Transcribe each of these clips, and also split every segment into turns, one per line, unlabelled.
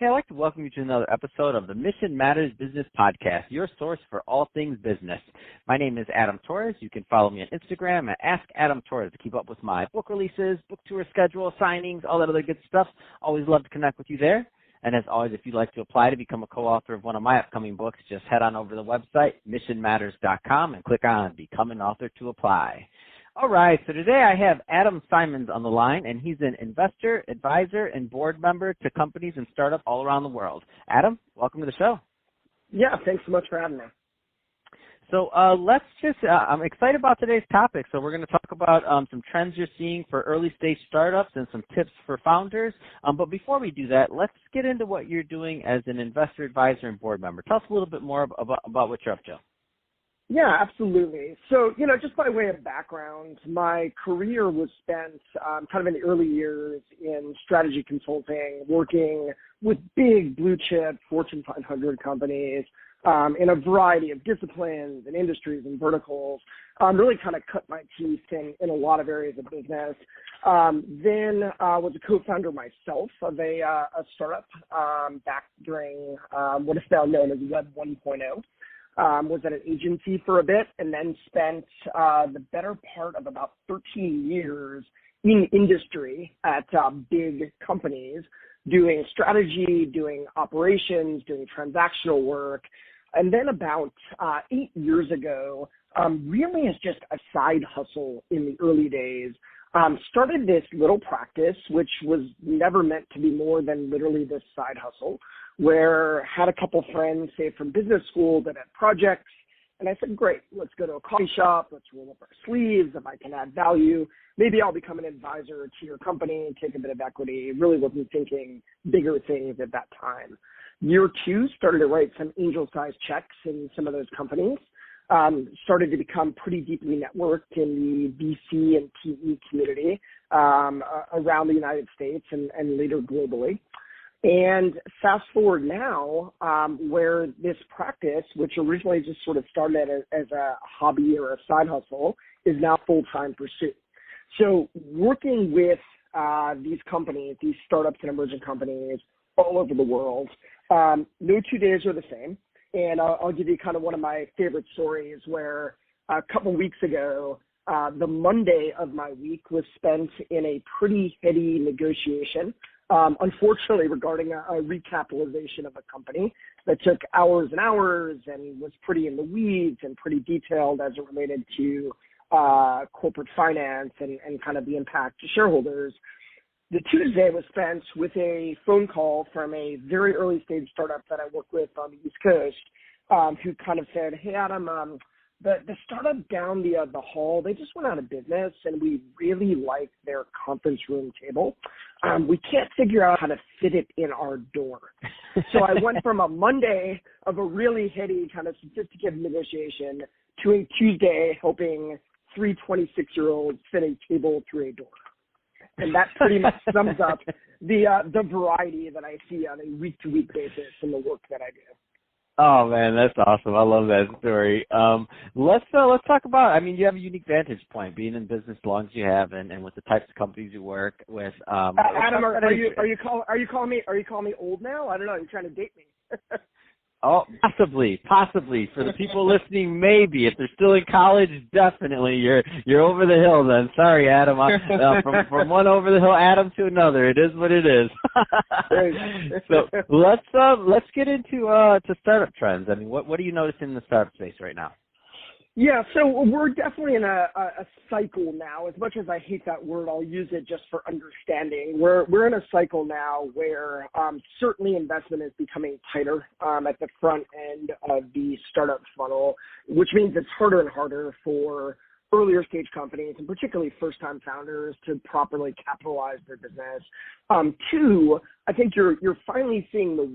Hey, I'd like to welcome you to another episode of the Mission Matters Business Podcast, your source for all things business. My name is Adam Torres. You can follow me on Instagram at AskAdamTorres to keep up with my book releases, book tour schedule, signings, all that other good stuff. Always love to connect with you there. And as always, if you'd like to apply to become a co-author of one of my upcoming books, just head on over to the website, missionmatters.com, and click on Become an Author to apply. All right, so today I have Adam Simons on the line, and he's an investor, advisor, and board member to companies and startups all around the world. Adam, welcome to the show.
Yeah, thanks so much for having me.
So I'm excited about today's topic. So we're going to talk about some trends you're seeing for early stage startups and some tips for founders. But before we do that, let's get into what you're doing as an investor, advisor, and board member. Tell us a little bit more about what you're up to.
Yeah, absolutely. So, just by way of background, my career was spent kind of in the early years in strategy consulting, working with big blue chip Fortune 500 companies in a variety of disciplines and industries and verticals. Really kind of cut my teeth in a lot of areas of business. Then was a co-founder myself of a startup back during what is now known as Web 1.0. Was at an agency for a bit and then spent the better part of about 13 years in industry at big companies doing strategy, doing operations, doing transactional work. And then about 8 years ago, really as just a side hustle in the early days, started this little practice, which was never meant to be more than literally this side hustle, where had a couple friends, say, from business school that had projects. And I said, great, let's go to a coffee shop. Let's roll up our sleeves. If I can add value, maybe I'll become an advisor to your company and take a bit of equity. Really wasn't thinking bigger things at that time. Year two, started to write some angel-sized checks in some of those companies. Started to become pretty deeply networked in the VC and PE community around the United States and later globally. And fast forward now, where this practice, which originally just sort of started as a hobby or a side hustle, is now full-time pursuit. So working with these companies, these startups and emerging companies all over the world, no 2 days are the same. And I'll give you kind of one of my favorite stories where a couple weeks ago, the Monday of my week was spent in a pretty heady negotiation, unfortunately regarding a recapitalization of a company that took hours and hours and was pretty in the weeds and pretty detailed as it related to corporate finance and kind of the impact to shareholders. The Tuesday was spent with a phone call from a very early stage startup that I work with on the East Coast, who kind of said, hey, Adam, the startup down the hall, they just went out of business and we really like their conference room table. We can't figure out how to fit it in our door. So I went from a Monday of a really heady kind of sophisticated negotiation to a Tuesday helping 3 26-year-olds fit a table through a door. And that pretty much sums up the variety that I see on a week-to-week basis in the work that I do.
Oh man, that's awesome! I love that story. Let's talk about. You have a unique vantage point, being in business as long as you have, and with the types of companies you work with.
Adam, are you calling me old now? I don't know. You're trying to date me.
Oh, possibly. For the people listening, maybe. If they're still in college, definitely. You're over the hill then. Sorry, Adam. From one over the hill Adam to another. It is what it is. So let's get into to startup trends. What are you noticing in the startup space right now?
Yeah, so we're definitely in a cycle now. As much as I hate that word, I'll use it just for understanding. We're in a cycle now where certainly investment is becoming tighter at the front end of the startup funnel, which means it's harder and harder for earlier stage companies and particularly first-time founders to properly capitalize their business. Two, I think you're finally seeing the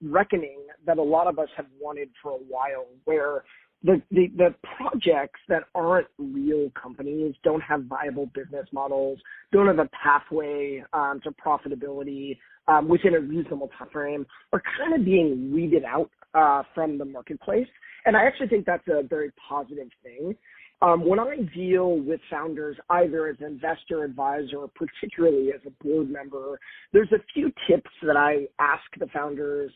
reckoning that a lot of us have wanted for a while, where the projects that aren't real companies, don't have viable business models, don't have a pathway to profitability within a reasonable time frame, are kind of being weeded out from the marketplace. And I actually think that's a very positive thing. When I deal with founders, either as an investor, advisor, or particularly as a board member, there's a few tips that I ask the founders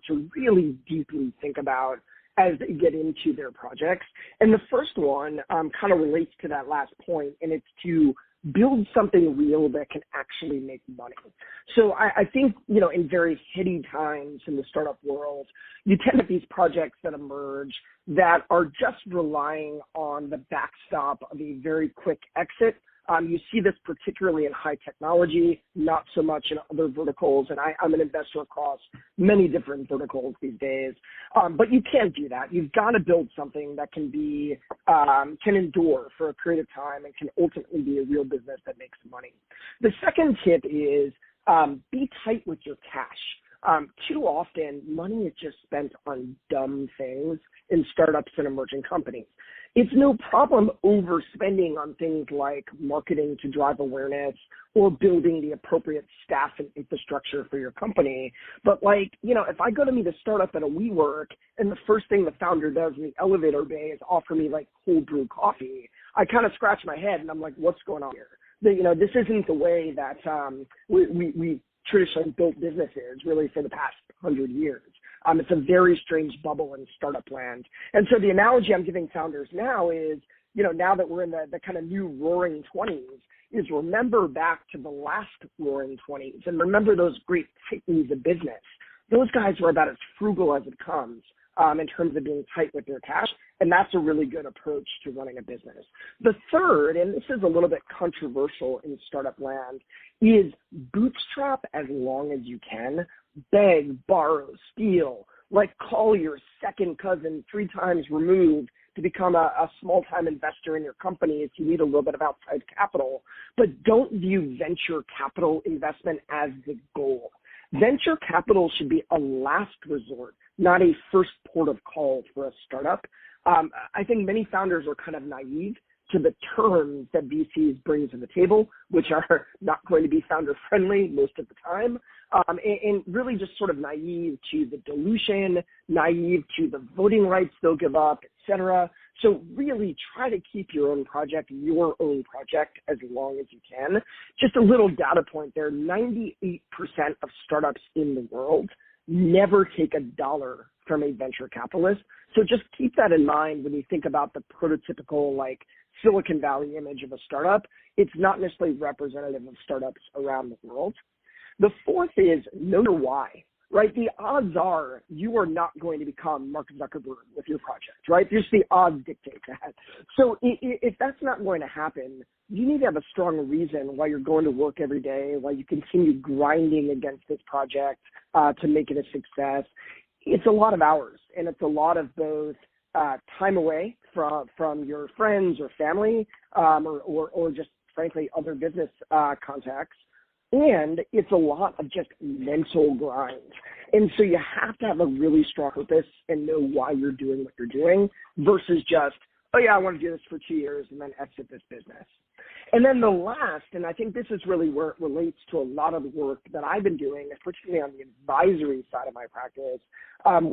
to really deeply think about as they get into their projects. And the first one kind of relates to that last point, and it's to build something real that can actually make money. So I think, in very heady times in the startup world, you tend to have these projects that emerge that are just relying on the backstop of a very quick exit. You see this particularly in high technology, not so much in other verticals. And I'm an investor across many different verticals these days. But you can't do that. You've got to build something that can endure for a period of time and can ultimately be a real business that makes money. The second tip is be tight with your cash. Too often, money is just spent on dumb things in startups and emerging companies. It's no problem overspending on things like marketing to drive awareness or building the appropriate staff and infrastructure for your company. But if I go to meet a startup at a WeWork and the first thing the founder does in the elevator bay is offer me cold brew coffee, I kind of scratch my head and I'm like, what's going on here? This isn't the way that we traditionally built businesses really for the past 100 years. It's a very strange bubble in startup land. And so the analogy I'm giving founders now is, now that we're in the kind of new roaring 20s, is remember back to the last roaring 20s and remember those great titans of business. Those guys were about as frugal as it comes in terms of being tight with their cash, and that's a really good approach to running a business. The third, and this is a little bit controversial in startup land, is bootstrap as long as you can. Beg, borrow, steal, call your second cousin 3 times removed to become a small-time investor in your company if you need a little bit of outside capital. But don't view venture capital investment as the goal. Venture capital should be a last resort, not a first port of call for a startup. I think many founders are kind of naive to the terms that VCs bring to the table, which are not going to be founder-friendly most of the time, and really just sort of naive to the dilution, naive to the voting rights they'll give up, et cetera. So really try to keep your own project as long as you can. Just a little data point there, 98% of startups in the world never take a dollar from a venture capitalist. So just keep that in mind when you think about the prototypical Silicon Valley image of a startup. It's not necessarily representative of startups around the world. The fourth is know your why, right? The odds are you are not going to become Mark Zuckerberg with your project, right? Just the odds dictate that. So if that's not going to happen, you need to have a strong reason why you're going to work every day, why you continue grinding against this project to make it a success. It's a lot of hours, and it's a lot of both time away from your friends or family, or just frankly other business contacts, and it's a lot of just mental grind. And so you have to have a really strong purpose and know why you're doing what you're doing versus just, oh yeah, I want to do this for 2 years and then exit this business. And then the last, and I think this is really where it relates to a lot of the work that I've been doing, particularly on the advisory side of my practice,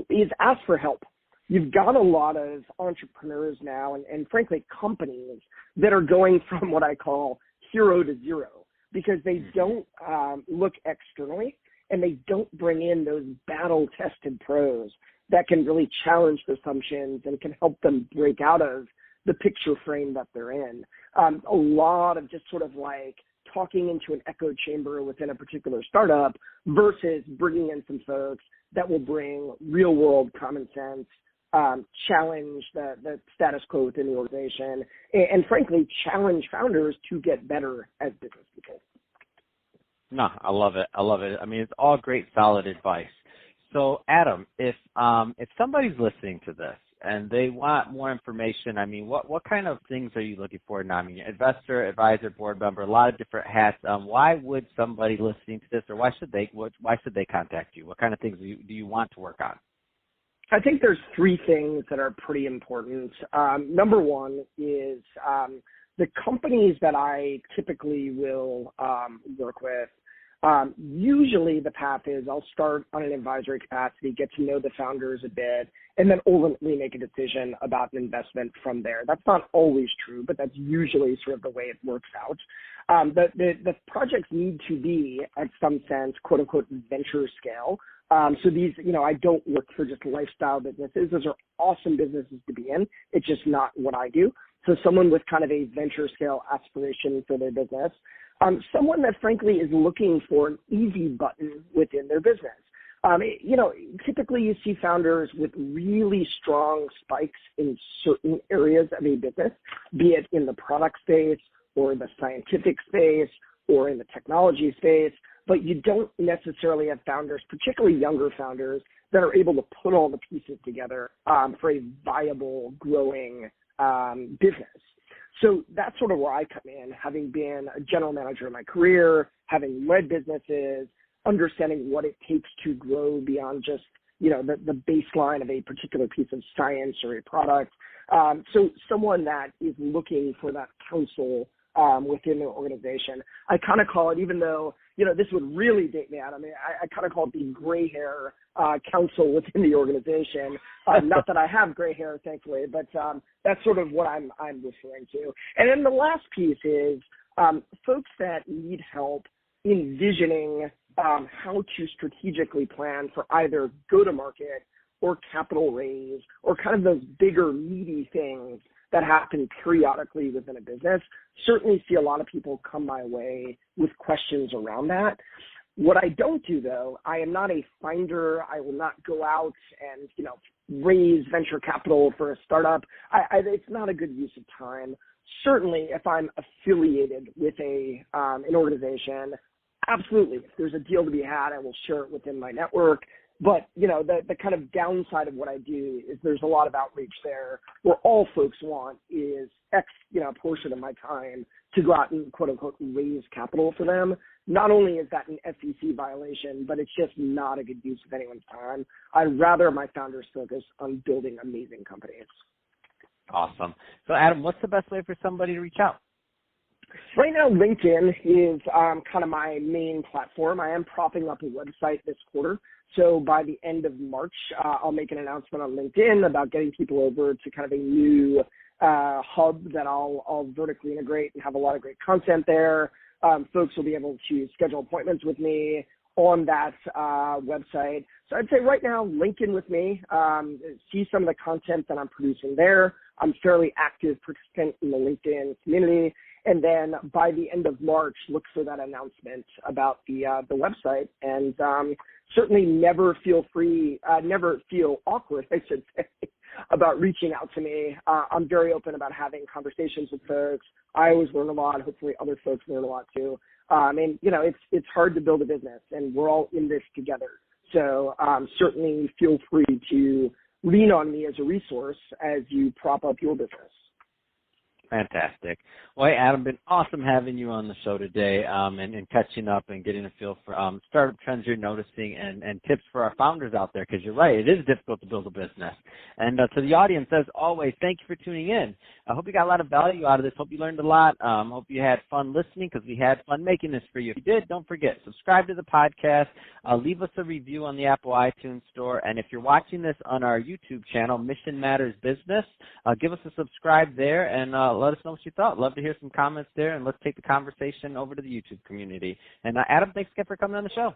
is ask for help. You've got a lot of entrepreneurs now and frankly companies that are going from what I call hero to zero because they don't look externally and they don't bring in those battle-tested pros that can really challenge the assumptions and can help them break out of the picture frame that they're in. A lot of just sort of talking into an echo chamber within a particular startup versus bringing in some folks that will bring real-world common sense, challenge the status quo within the organization, and frankly, challenge founders to get better as business people.
No, I love it. I mean, it's all great, solid advice. So, Adam, if somebody's listening to this and they want more information, I mean, what kind of things are you looking for now? I mean, investor, advisor, board member, a lot of different hats. Why would somebody listening to this, or why should they contact you? What kind of things do you want to work on?
I think there's 3 things that are pretty important. Number one is the companies that I typically will work with Usually the path is I'll start on an advisory capacity, get to know the founders a bit, and then ultimately make a decision about an investment from there. That's not always true, but that's usually sort of the way it works out. The projects need to be, at some sense, quote unquote, venture scale. So these, I don't work for just lifestyle businesses. Those are awesome businesses to be in. It's just not what I do. So someone with kind of a venture scale aspiration for their business, someone that frankly is looking for an easy button within their business. Typically you see founders with really strong spikes in certain areas of a business, be it in the product space or the scientific space or in the technology space, but you don't necessarily have founders, particularly younger founders, that are able to put all the pieces together for a viable, growing business. So that's sort of where I come in, having been a general manager in my career, having led businesses, understanding what it takes to grow beyond just, the baseline of a particular piece of science or a product. So someone that is looking for that counsel within the organization. I kind of call it, even though, this would really date me out. I mean, I kind of call it the gray hair counsel within the organization. Not that I have gray hair, thankfully, but that's sort of what I'm referring to. And then the last piece is folks that need help envisioning how to strategically plan for either go-to-market or capital raise or kind of those bigger, meaty things that happen periodically within a business. Certainly see a lot of people come my way with questions around that. What I don't do, though, I am not a finder. I will not go out and, raise venture capital for a startup. It's not a good use of time. Certainly, if I'm affiliated with an organization, absolutely. If there's a deal to be had, I will share it within my network. But, the kind of downside of what I do is there's a lot of outreach there where all folks want is X, portion of my time to go out and quote unquote raise capital for them. Not only is that an SEC violation, but it's just not a good use of anyone's time. I'd rather my founders focus on building amazing companies.
Awesome. So Adam, what's the best way for somebody to reach out?
Right now, LinkedIn is kind of my main platform. I am propping up a website this quarter. So by the end of March, I'll make an announcement on LinkedIn about getting people over to kind of a new hub that I'll vertically integrate and have a lot of great content there. Folks will be able to schedule appointments with me on that website. So I'd say right now, link in with me, see some of the content that I'm producing there. I'm a fairly active participant in the LinkedIn community. And then by the end of March, look for that announcement about the website. And certainly never feel awkward, I should say, about reaching out to me. I'm very open about having conversations with folks. I always learn a lot. Hopefully other folks learn a lot too. And it's hard to build a business, and we're all in this together. So certainly feel free to lean on me as a resource as you prop up your business.
Fantastic. Well, hey, Adam, been awesome having you on the show today and catching up and getting a feel for startup trends you're noticing and tips for our founders out there, because you're right, it is difficult to build a business. And to the audience, as always, thank you for tuning in. I hope you got a lot of value out of this. Hope you learned a lot. Hope you had fun listening, because we had fun making this for you. If you did, don't forget, subscribe to the podcast. Leave us a review on the Apple iTunes Store. And if you're watching this on our YouTube channel, Mission Matters Business, give us a subscribe there and let us know what you thought. Love to hear some comments there, and let's take the conversation over to the YouTube community. And Adam, thanks again for coming on the show.